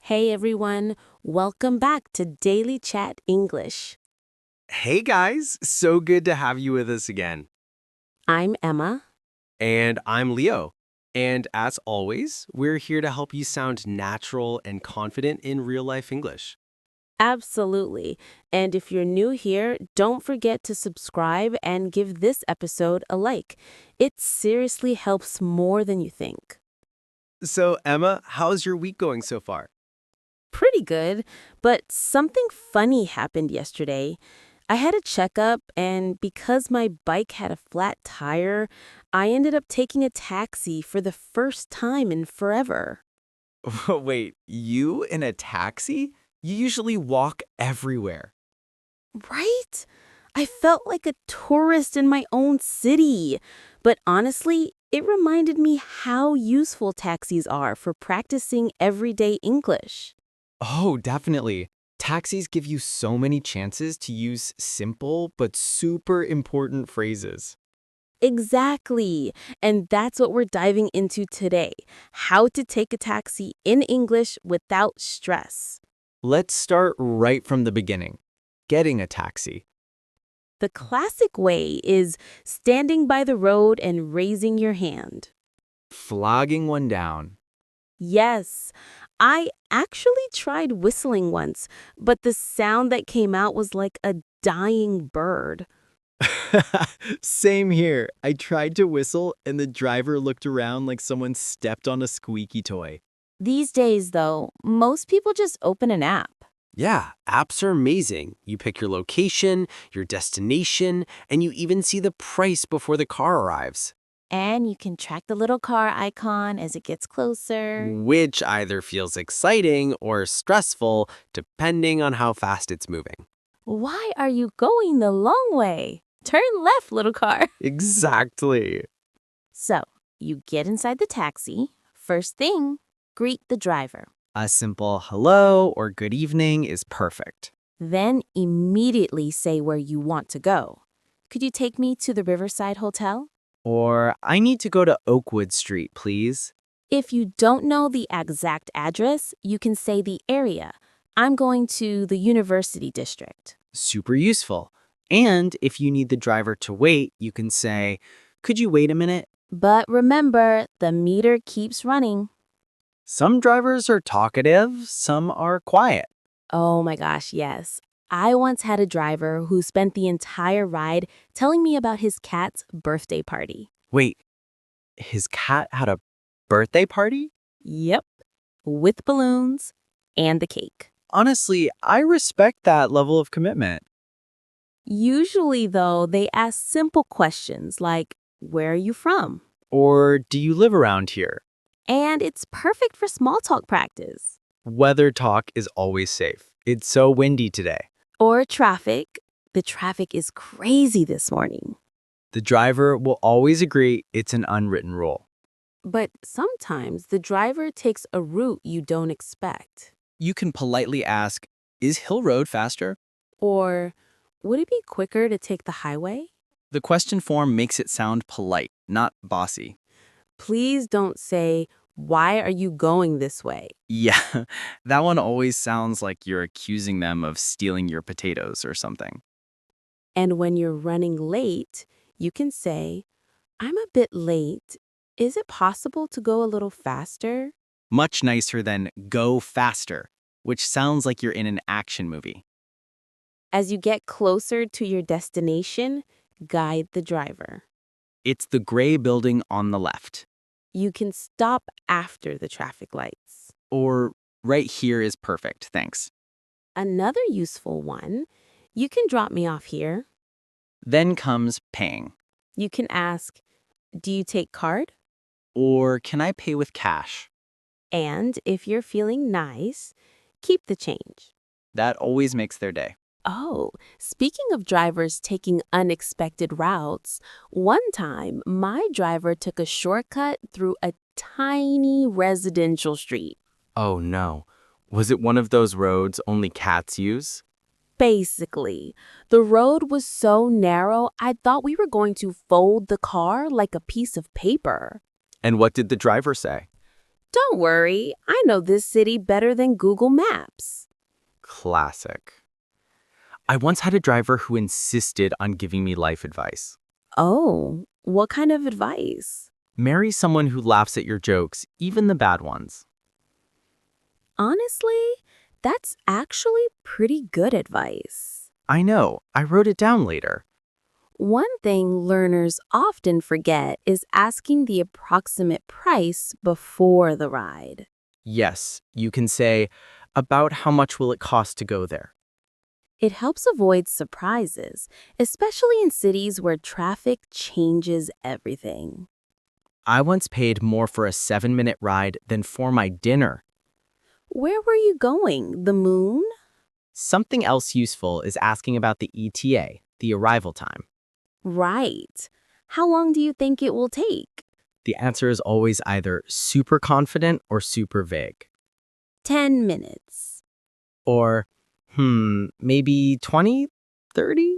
Hey everyone, welcome back to Daily Chat English. Hey guys, so good to have you with us again. I'm Emma. And I'm Leo. And as always, we're here to help you sound natural and confident in real life English. Absolutely. And if you're new here, don't forget to subscribe and give this episode a like. It seriously helps more than you think. So, Emma, how's your week going so far? Pretty good, but something funny happened yesterday. I had a checkup, and because my bike had a flat tire, I ended up taking a taxi for the first time in forever. Wait, you in a taxi? You usually walk everywhere. Right? I felt like a tourist in my own city. But honestly, it reminded me how useful taxis are for practicing everyday English. Oh, definitely. Taxis give you so many chances to use simple but super important phrases. Exactly. And that's what we're diving into today. How to take a taxi in English without stress. Let's start right from the beginning. Getting a taxi. The classic way is standing by the road and raising your hand. Flogging one down. Yes, I actually tried whistling once, but the sound that came out was like a dying bird. Same here. I tried to whistle and the driver looked around like someone stepped on a squeaky toy. These days, though, most people just open an app. Yeah, apps are amazing. You pick your location, your destination, and you even see the price before the car arrives, And you can track the little car icon as it gets closer. which either feels exciting or stressful depending on how fast it's moving. Why are you going the long way? Turn left, little car. Exactly. So, you get inside the taxi. First thing, greet the driver. A simple hello or good evening is perfect. Then immediately say where you want to go. Could you take me to the Riverside Hotel? Or, I need to go to Oakwood Street, please. If you don't know the exact address, you can say the area. I'm going to the University District. Super useful. And if you need the driver to wait, you can say, could you wait a minute? But remember, the meter keeps running. Some drivers are talkative, some are quiet. Oh my gosh, yes. I once had a driver who spent the entire ride telling me about his cat's birthday party. Wait, his cat had a birthday party? Yep, with balloons and the cake. Honestly, I respect that level of commitment. Usually, though, they ask simple questions like, where are you from? Or do you live around here? And it's perfect for small talk practice. Weather talk is always safe. It's so windy today. Or traffic. The traffic is crazy this morning. The driver will always agree it's an unwritten rule. But sometimes the driver takes a route you don't expect. You can politely ask, is Hill Road faster? Or, would it be quicker to take the highway? The question form makes it sound polite, not bossy. Please don't say, why are you going this way? Yeah, that one always sounds like you're accusing them of stealing your potatoes or something. And when you're running late, you can say, I'm a bit late. Is it possible to go a little faster? Much nicer than go faster, which sounds like you're in an action movie. As you get closer to your destination, guide the driver. It's the gray building on the left. You can stop after the traffic lights. Or right here is perfect, thanks. Another useful one, you can drop me off here. Then comes paying. You can ask, do you take card? Or can I pay with cash? And if you're feeling nice, keep the change. That always makes their day. Oh, speaking of drivers taking unexpected routes, one time my driver took a shortcut through a tiny residential street. Oh no. Was it one of those roads only cats use? Basically, the road was so narrow, I thought we were going to fold the car like a piece of paper. And what did the driver say? Don't worry, I know this city better than Google Maps. Classic. I once had a driver who insisted on giving me life advice. Oh, what kind of advice? Marry someone who laughs at your jokes, even the bad ones. Honestly, that's actually pretty good advice. I know, I wrote it down later. One thing learners often forget is asking the approximate price before the ride. Yes, you can say, about how much will it cost to go there? It helps avoid surprises, especially in cities where traffic changes everything. I once paid more for a 7-minute ride than for my dinner. Where were you going? The moon? Something else useful is asking about the ETA, the arrival time. Right. How long do you think it will take? The answer is always either super confident or super vague. 10 minutes. Or, maybe 20, 30?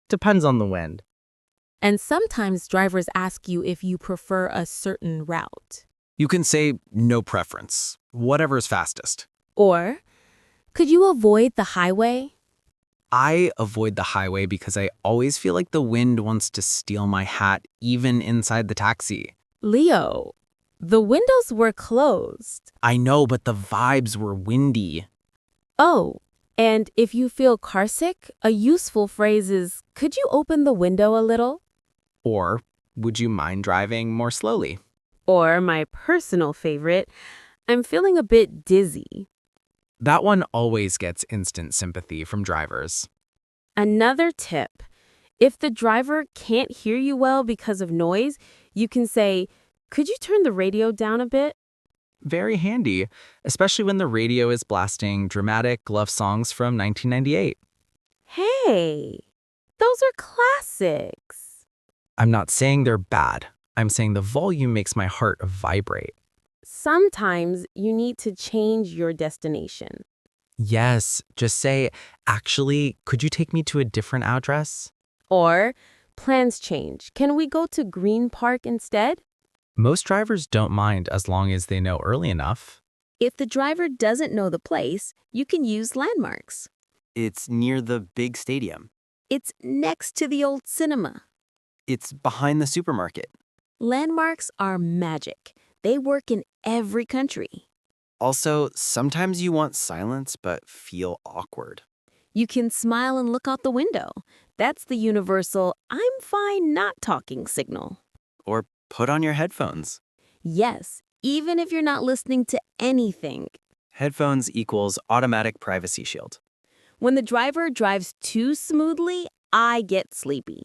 Depends on the wind. And sometimes drivers ask you if you prefer a certain route. You can say no preference, whatever's fastest. Or, could you avoid the highway? I avoid the highway because I always feel like the wind wants to steal my hat even inside the taxi. Leo, the windows were closed. I know, but the vibes were windy. Oh, and if you feel carsick, a useful phrase is, could you open the window a little? Or, would you mind driving more slowly? Or my personal favorite, I'm feeling a bit dizzy. That one always gets instant sympathy from drivers. Another tip. If the driver can't hear you well because of noise, you can say, could you turn the radio down a bit? Very handy, especially when the radio is blasting dramatic love songs from 1998. Hey, those are classics. I'm not saying they're bad. I'm saying the volume makes my heart vibrate. Sometimes you need to change your destination. Yes, just say, actually, could you take me to a different address? Or, plans change. Can we go to Green Park instead? Most drivers don't mind as long as they know early enough. If the driver doesn't know the place, you can use landmarks. It's near the big stadium. It's next to the old cinema. It's behind the supermarket. Landmarks are magic. They work in every country. Also, sometimes you want silence but feel awkward. You can smile and look out the window. That's the universal, I'm fine not talking signal. Or put on your headphones. Yes, even if you're not listening to anything. Headphones equals automatic privacy shield. When the driver drives too smoothly, I get sleepy.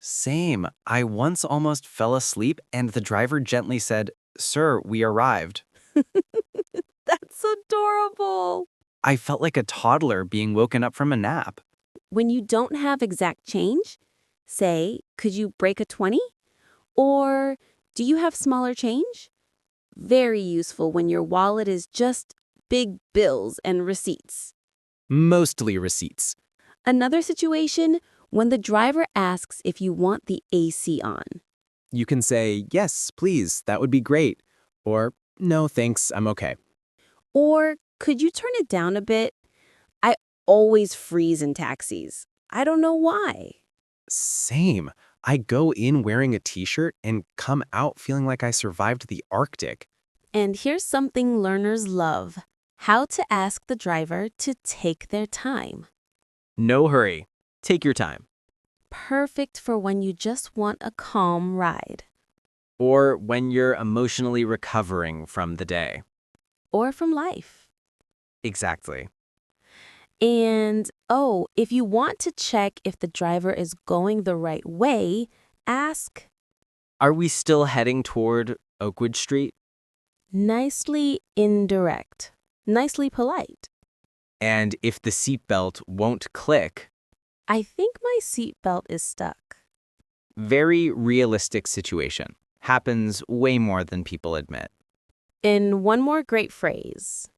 Same. I once almost fell asleep and the driver gently said, "Sir, we arrived." That's adorable. I felt like a toddler being woken up from a nap. When you don't have exact change, say, could you break a 20? Or, do you have smaller change? Very useful when your wallet is just big bills and receipts. Mostly receipts. Another situation, when the driver asks if you want the AC on. You can say, "Yes, please, that would be great." Or, "No, thanks, I'm okay." Or, could you turn it down a bit? I always freeze in taxis. I don't know why. Same. I go in wearing a t-shirt and come out feeling like I survived the Arctic. And here's something learners love. How to ask the driver to take their time. No hurry. Take your time. Perfect for when you just want a calm ride. Or when you're emotionally recovering from the day. Or from life. Exactly. And, if you want to check if the driver is going the right way, ask Are we still heading toward Oakwood Street? nicely indirect, nicely polite. And if the seatbelt won't click, I think my seatbelt is stuck. Very realistic situation. Happens way more than people admit. And one more great phrase.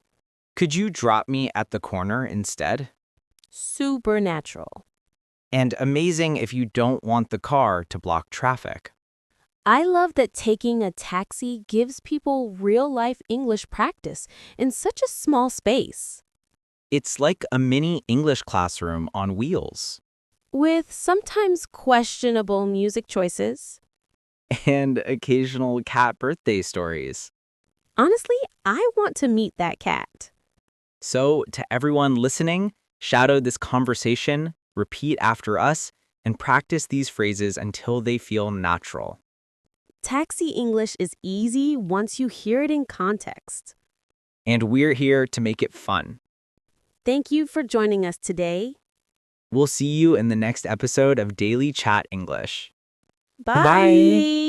Could you drop me at the corner instead? Supernatural. And amazing if you don't want the car to block traffic. I love that taking a taxi gives people real-life English practice in such a small space, It's like a mini English classroom on wheels. with sometimes questionable music choices. And occasional cat birthday stories. Honestly, I want to meet that cat. So, to everyone listening, shadow this conversation, repeat after us, and practice these phrases until they feel natural. Taxi English is easy once you hear it in context. And we're here to make it fun. Thank you for joining us today. We'll see you in the next episode of Daily Chat English. Bye.